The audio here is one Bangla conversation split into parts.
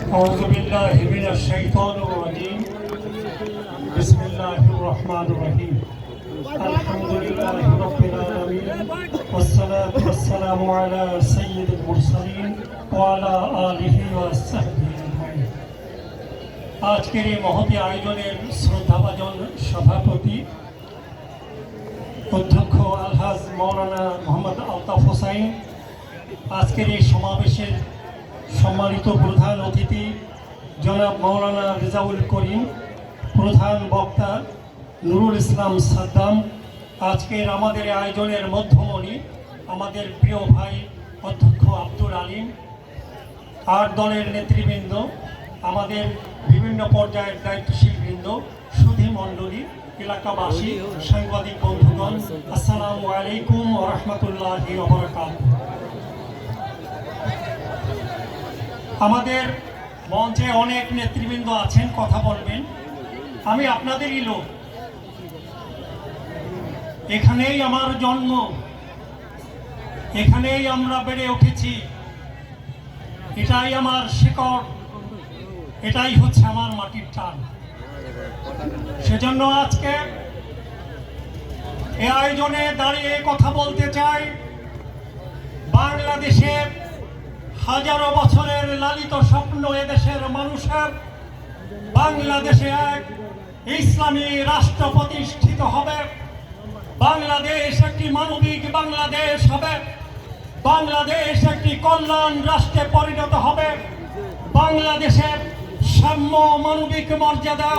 أعوذ بالله من الشيطان الرجيم بسم الله الرحمن الرحيم الحمد لله رب العالمين والصلاة والسلام على سيد المرسلين وعلى آله وصحبه أجمعين। আজকের এই মহতী আয়োজনের শ্রদ্ধাভাজন সভাপতি অধ্যক্ষ আলহাজ মৌলানা মোহাম্মদ আলতাফ হোসাইন, আজকের এই সমাবেশের সম্মানিত প্রধান অতিথি জনাব মৌলানা রেজাউল করিম, প্রধান বক্তা নুরুল ইসলাম সাদ্দাম, আজকের আমাদের আয়োজনের মধ্যমণি আমাদের প্রিয় ভাই অধ্যক্ষ আব্দুল আলিম, 8 দলের নেতৃবৃন্দ, আমাদের বিভিন্ন পর্যায়ের দায়িত্বশীল বৃন্দ, সুধী মণ্ডলী, এলাকাবাসী, সাংবাদিক বন্ধুগণ, আসসালামু আলাইকুম ওয়া রাহমাতুল্লাহি ওয়া বারাকাতুহু। আমাদের মঞ্চে অনেক নেতৃবৃন্দ আছেন, কথা বলবেন। আমি আপনাদেরই লোক, এখানেই আমার জন্ম, এখানেই আমরা বেড়ে উঠেছি, এটাই আমার শিকড়, এটাই হচ্ছে আমার মাটির টান। সেজন্য আজকে এই আয়োজনে দাঁড়িয়ে কথা বলতে চাই। বাংলাদেশে হাজারো বছরের লালিত স্বপ্ন এদেশের মানুষের, বাংলাদেশে এক ইসলামী রাষ্ট্র প্রতিষ্ঠিত হবে, বাংলাদেশ একটি মানবিক বাংলাদেশ হবে, বাংলাদেশ একটি কল্যাণ রাষ্ট্রে পরিণত হবে, বাংলাদেশে সাম্য, মানবিক মর্যাদা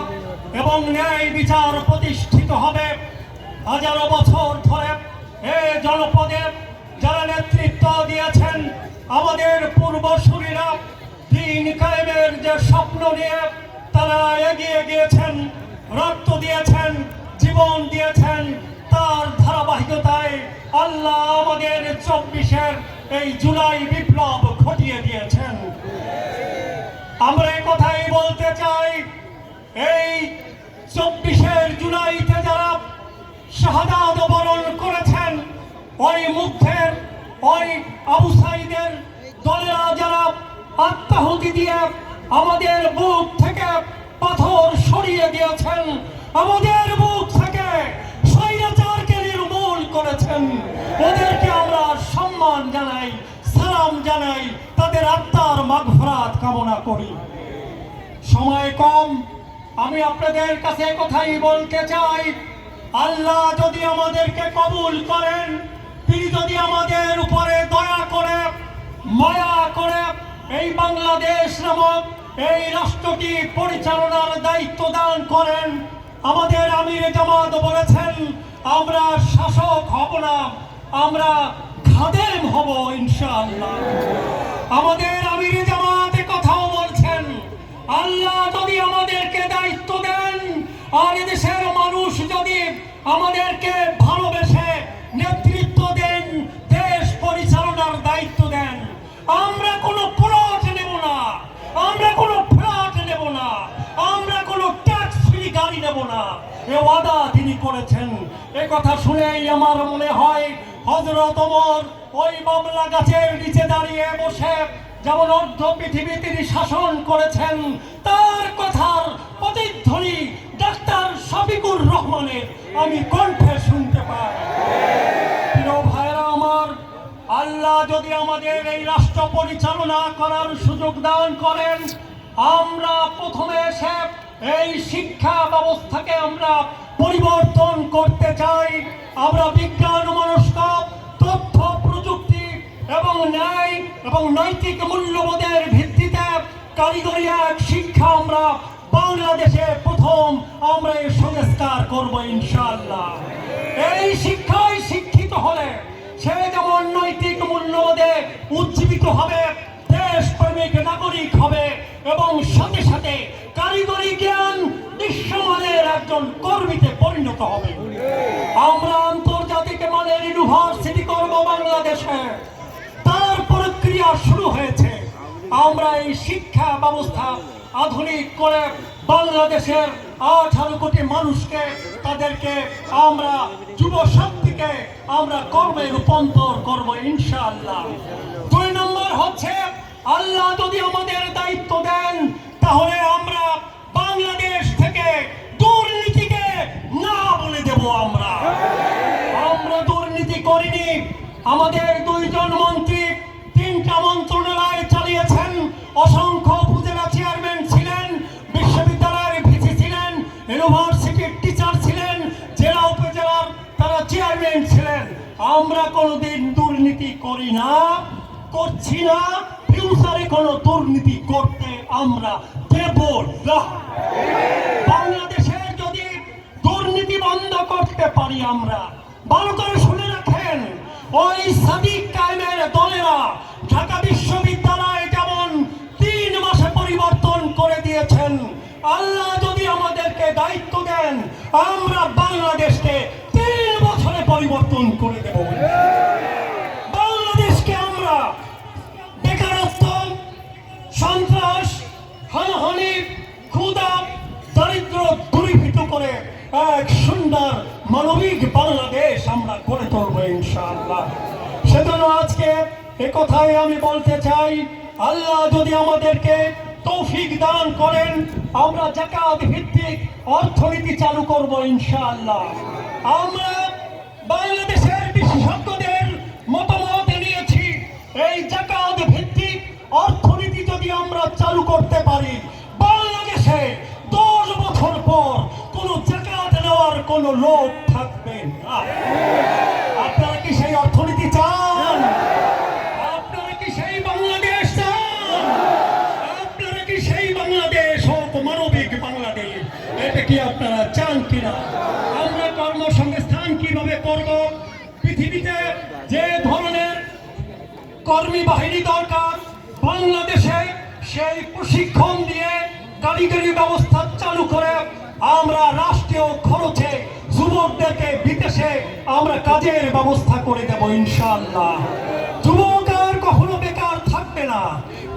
এবং ন্যায় বিচার প্রতিষ্ঠিত হবে। হাজারো বছর ধরে এই জনপদে যারা নেতৃত্ব দিয়েছেন, আমাদের পূর্বসূরীরা দ্বীন কায়েমের যে স্বপ্ন নিয়ে তারা এগিয়ে গিয়েছেন, রক্ত দিয়েছেন, জীবন দিয়েছেন, তার ধারাবাহিকতায় আল্লাহ আমাদের 24-এর এই জুলাই বিপ্লব ঘটিয়ে দিয়েছেন। আমরা এই কথাই বলতে চাই, এই 24-এর জুলাইতে যারা শাহাদাত বরণ করেছেন, ওই মুগ্ধের, ওই আবু সাইদের দলেরা যারা আত্মাহুতি দিয়ে আমাদের বুক থেকে পাথর সরিয়ে দিয়েছেন, আমাদের বুক থেকে স্বৈরাচারকে নির্মূল করেছেন, ওদেরকে আমরা সম্মান জানাই, সালাম জানাই, তাদের আত্মার মাগফিরাত কামনা করি। সময় কম, আমি আপনাদের কাছে কথাই বলতে চাই, আল্লাহ যদি আমাদেরকে কবুল করেন, তিনি যদি আমাদের উপরে দয়া করে, মায়া করে এই বাংলাদেশ নামক এই রাষ্ট্রটি পরিচালনার দায়িত্ব দান করেন, আমাদের আমির জামাত বলেছেন আমরা শাসক হব না, আমরা খাদেম হব ইনশাআল্লাহ। আমাদের আমির জামাত কথাও বলছেন, আল্লাহ যদি আমাদেরকে দায়িত্ব দেন আর এদেশের মানুষ যদি আমাদেরকে ভালোবেসে নেতৃত্ব দেন, দেশ পরিচালনার দায়িত্ব দেন, আমরা কোনো প্লট নেব না, আমরা কোনো ফ্ল্যাট নেব না, আমরা কোনো ট্যাক্স ফ্রি গাড়ি নেব না, এ ওয়াদা তিনি করেছেন। এ কথা শুনেই আমার মনে হয় হযরত ওমর ওই বাবলা গাছের নিচে দাঁড়িয়ে বসে যেমন অর্ধ পৃথিবী তিনি শাসন করেছেন, তার কথার প্রতিধ্বনি ডাক্তার শফিকুর রহমানের আমি কণ্ঠে শুনতে পাই। প্রিয় ভাইরা আমার, আল্লাহ যদি আমাদের এই রাষ্ট্র পরিচালনা করার সুযোগ দান করেন, আমরা প্রথমে এসে এই শিক্ষা ব্যবস্থাকে আমরা পরিবর্তন করতে চাই। আমরা বিজ্ঞান মনস্ক, তথ্য প্রযুক্তি এবং ন্যায় এবং নৈতিক মূল্যবোধের ভিত্তিতে কারিগরি এক শিক্ষা আমরা বাংলাদেশে প্রথম আমরা এই সংস্কার করব ইনশাআল্লাহ। এই শিক্ষায় শিক্ষিত হলে সে যেমন নৈতিক মূল্যবোধে উজ্জীবিত হবে, দেশপ্রেমিক নাগরিক হবে এবং সাথে সাথে কারিগরি জ্ঞান বিশ্বমানের একজন কর্মীতে পরিণত হবে। আমরা আন্তর্জাতিক মানের ইউনিভার্সিটি করব বাংলাদেশে, তার প্রক্রিয়া শুরু হয়েছে। আমরা এই শিক্ষা ব্যবস্থা আধুনিক করে বাংলাদেশের 18 কোটি মানুষকে, তাদেরকে আমরা যুব শক্তিকে আমরা কর্মে রূপান্তর করব ইনশাআল্লাহ। 2 নম্বর হচ্ছে আল্লাহ যদি আমাদের দায়িত্ব দেন করিনি। আমাদের 2 জন মন্ত্রী 3টা মন্ত্রণালয় চালিয়েছেন, অসংখ্য উপজেলা চেয়ারম্যান ছিলেন, বিশ্ববিদ্যালয়ের ভিসি ছিলেন, ইউনিভার্সিটির টিচার ছিলেন, জেলা উপজেলার তারা চেয়ারম্যান ছিলেন। আমরা কোনোদিন দুর্নীতি করি না, করছি না, ফিউচারে কোনো দুর্নীতি করতে আমরা দেব না। বাংলাদেশের যদি দুর্নীতি বন্ধ করতে পারি আমরা, ভালো করে শুনে রাখেন, ওই সাদিক কায়েমের দলেরা ঢাকা বিশ্ববিদ্যালয় যেমন 3 মাসে পরিবর্তন করে দিয়েছেন, আল্লাহ যদি আমাদেরকে দায়িত্ব দেন, আমরা বাংলাদেশকে 3 বছরে পরিবর্তন করে দেব। বাংলাদেশকে আমরা বেকারত্ব, সন্ত্রাস, হানাহানি, ক্ষুধা, দারিদ্র দূরীভূত করে এক সুন্দর মানবিক বাংলাদেশ আমরা গড়ে তুলব ইনশাআল্লাহ। সেজন্য আজকে একথাই আমি বলতে চাই, আল্লাহ যদি আমাদেরকে তৌফিক দান করেন, আমরা যাকাত ভিত্তিক অর্থনীতি চালু করব ইনশাআল্লাহ। আমরা বাংলাদেশের বিশেষজ্ঞদের মতামত নিয়েছি, এই যাকাত ভিত্তিক অর্থনীতি যদি আমরা চালু করতে পারি, বাংলাদেশে 10 বছর পর কোনো যাকাত নেওয়ার কোনো লোক থাকবে না। আপনারা কি সেই অর্থনীতি চান? আপনারা কি সেই বাংলাদেশ চান? আপনারা কি সেই বাংলাদেশ হোক মানবিক বাংলাদেশ, এটা কি আপনারা চান কিনা? আমরা কর্মসংস্থান কিভাবে করব? পৃথিবীতে যে ধরনের কর্মী বাহিনী দরকার, বাংলাদেশে সেই প্রশিক্ষণ দিয়ে কারিগরি ব্যবস্থা চালু করে আমরা রাষ্ট্রীয় খরচে যুবকদেরকে বিদেশে আমরা কাজের ব্যবস্থা করে দেব ইনশাআল্লাহ। যুবক আর কখনো বেকার থাকবে না।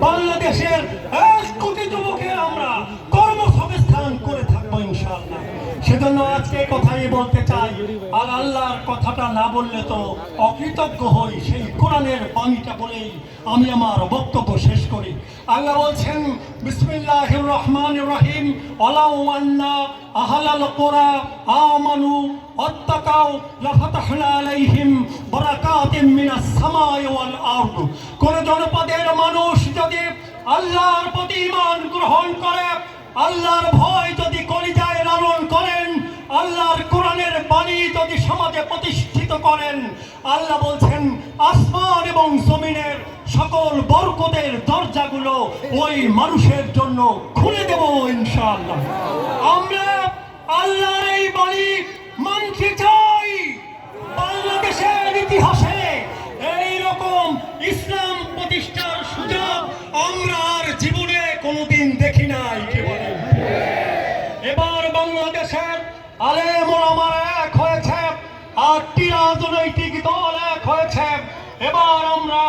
বাংলাদেশের 1 কোটি যুবকের আমরা কর্মসংস্থান করে থাকবো ইনশাআল্লাহ। সেজন্য আজকে কথাই বলতে চাই, আর আল্লাহর কথাটা না বললে তো অকৃতজ্ঞ হই। সেই কোরআনের বাণীটা বলেই আমি আমার বক্তব্য শেষ করি। আল্লাহ বলছেন, বিসমিল্লাহির রহমানির রহিম, ওয়ালাউ আন্না আহলাল কুরা আমানু ওয়াত্তাকাউ লাফাতাহনা আলাইহিম বারাকাতিম মিনাস সামাই ওয়াল আরদ। কোন জনপদের মানুষ যদি আল্লাহর প্রতি ঈমান গ্রহণ করে, আল্লাহর ভয় যদি কলিজায় লালন করেন, আল্লাহর কোরআনের বাণী যদি সমাজে প্রতিষ্ঠিত করেন, আল্লাহ বলছেন আসমান এবং জমিনের সকল বরকতের দরজাগুলো ওই মানুষের জন্য খুলে দেব ইনশাআল্লাহ। আমরা আল্লাহর এই বাণী মানতে চাই। বাংলাদেশের ইতিহাসে এইরকম ইসলাম প্রতিষ্ঠার সুযোগ আমরা আর জীবনে কোনোদিন দেখি নাই। এবার বাংলাদেশের আলেম ওলামারা এক হয়েছে, 8টি রাজনৈতিক দল এক হয়েছে। এবার আমরা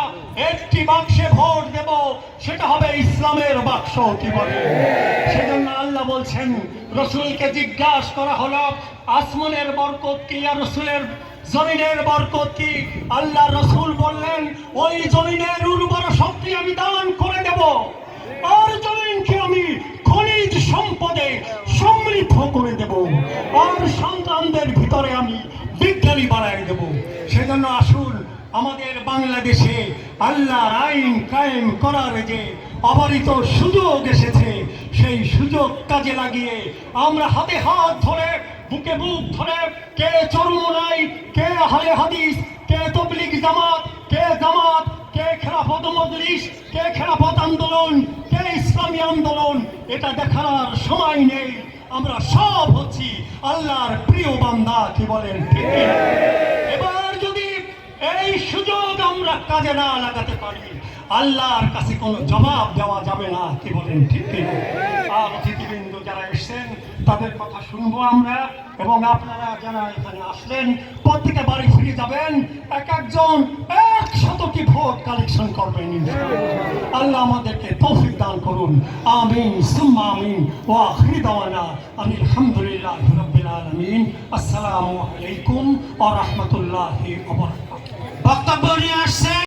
একটি বাক্সে ভোট দেব, সেটা হবে ইসলামের বাক্স। কি বলে? সেজন্য আল্লাহ বলছেন, রসুলকে জিজ্ঞাসা করা হলো আসমানের বরকত কি আর রসুলের জমিনের বরকত কি? আল্লাহ রসুল বললেন, ওই জমিনের উর্বর শক্তি আমি দান করে দেব, আর জমিনকে আমি খনিজ সম্পদে সমৃদ্ধ করে দেব, আর সন্তানদের ভিতরে আমি বিজ্ঞানী বানাই দেব। সেজন্য আসুন, আমাদের বাংলাদেশে আল্লাহর আইন কায়েম করার যে অবারিত সুযোগ এসেছে, সেই সুযোগ কাজে লাগিয়ে আমরা হাতে হাত ধরে, বুকে বুক ধরে, কে চরমোনাই, কে আহলে হাদিস, কে তবলিগ জামাত, কে জামাত, কে খেলাফত মজলিস, কে খেলাফত আন্দোলন, কে ইসলামী আন্দোলন, এটা দেখার সময় নেই। আমরা সব হচ্ছি আল্লাহর প্রিয় বান্দা। কি বলেন? ঠিক? এবার যদি এই সুযোগ আমরা কাজে না লাগাতে পারি, আল্লাহর কাছে কোনো জবাব দেওয়া যাবে না। কি বলেন? ঠিক? আর অতিথিবৃন্দ যারা এসেছেন তাদের কথা শুনবো আমরা, এবং আপনারা যারা এখানে আসলেন প্রত্যেকে বাড়ি ফিরে যাবেন, এক একজন 100টি ভোট কালেকশন করবেন। আল্লাহ আমাদেরকে তৌফিক দান করুন। আমিন সুম্মা আমিন। ওয়া আখিরু দাওয়ানা আলহামদুলিল্লাহি রাব্বিল আলামিন। আসসালামু আলাইকুম ওয়া রাহমাতুল্লাহি ওয়া বারাকাতুহু। বক্তব্য নিয়ে আসছে